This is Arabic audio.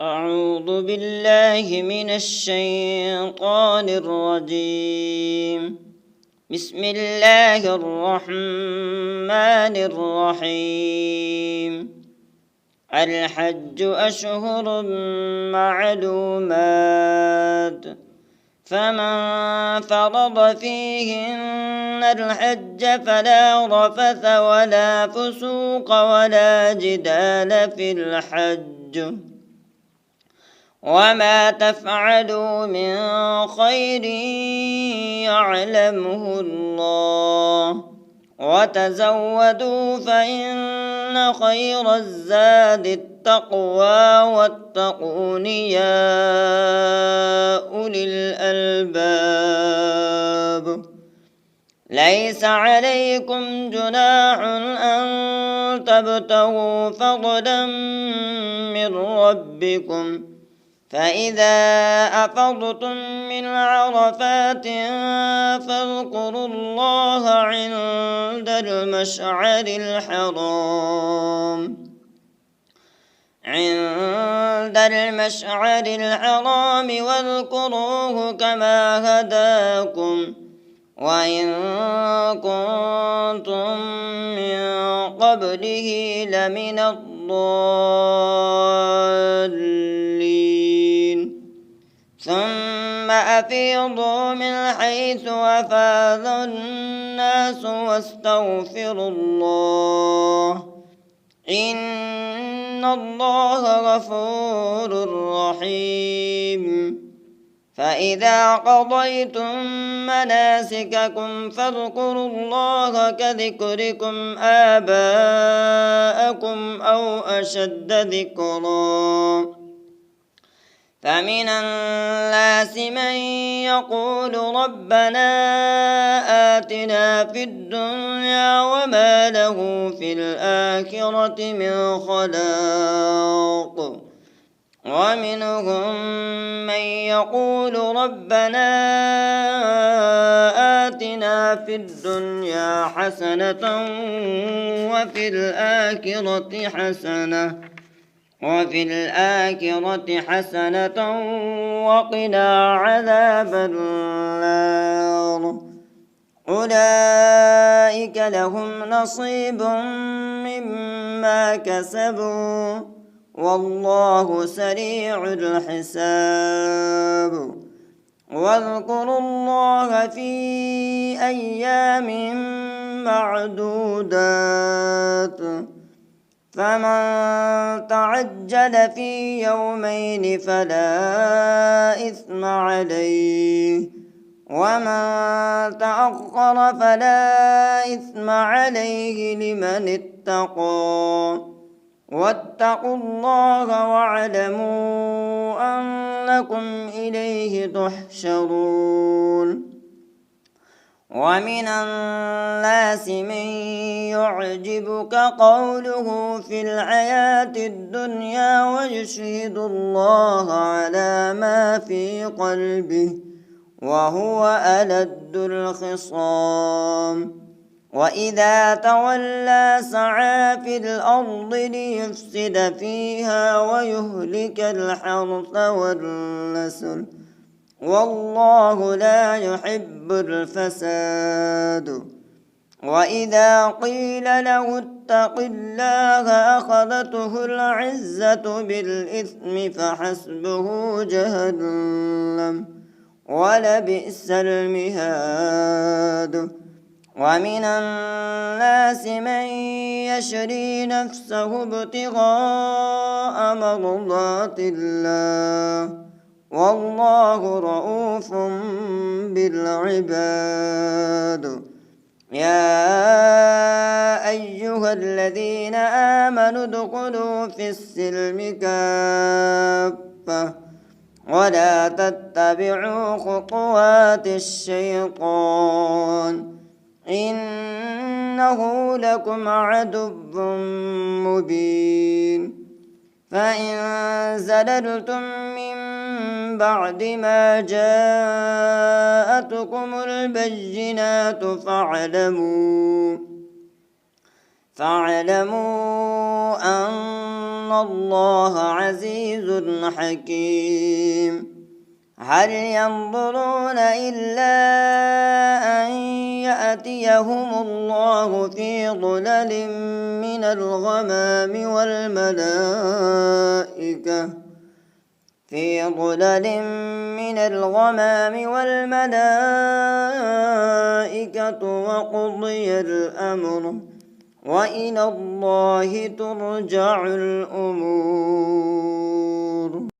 أعوذ بالله من الشيطان الرجيم. بسم الله الرحمن الرحيم. الحج أشهر معلومات، فمن فرض فيهن الحج فلا رفث ولا فسوق ولا جدال في الحج، وما تفعلوا من خير يعلمه الله، وتزودوا فإن خير الزاد التقوى واتقون يا أولي الألباب. ليس عليكم جناح أن تبتغوا فضلا من ربكم، فإذا أفضتم من عرفات فاذكروا الله عند المشعر الحرام واذكروه كما هداكم وإن كنتم من قبله لمن الضالين. ثم أفيضوا من حيث أفاض الناس واستغفروا الله، إن الله غفور رحيم. فإذا قضيتم مناسككم فاذكروا الله كذكركم آباءكم أو أشد ذكرا. فمن الناس من يقول ربنا آتنا في الدنيا وما له في الآخرة من خلاق، ومنهم من يقول ربنا آتنا في الدنيا حسنة وفي الآخرة حسنة وقنا عذاب النار. أولئك لهم نصيب مما كسبوا والله سريع الحساب. واذكروا الله في أيام معدودات، فمن تعجل في يومين فلا إثم عليه، ومن تأخر فلا إثم عليه لمن اتقى. واتقوا الله واعلموا أنكم إليه تحشرون. ومن الناس من يعجبك قوله في الحياة الدنيا ويشهد الله على ما في قلبه وهو ألد الخصام. وإذا تولى سعى في الأرض ليفسد فيها ويهلك الحرث والنسل، والله لا يحب الفساد. وإذا قيل له اتق الله أخذته العزة بالإثم فحسبه جهنم ولبئس المهاد. ومن الناس من يشري نفسه ابتغاء مرضات الله والله رؤوف بالعباد. يا أيها الذين آمنوا ادخلوا في السلم كافة ولا تتبعوا خطوات الشيطان إنه لكم عدو مبين. فإن زللتم من بعد ما جاءتكم البينات فاعلموا أن الله عزيز حكيم هل ينظرون إلا أن يأتيهم الله في ظلل من الغمام والملائكة وقضي الأمر وإلى الله ترجع الأمور.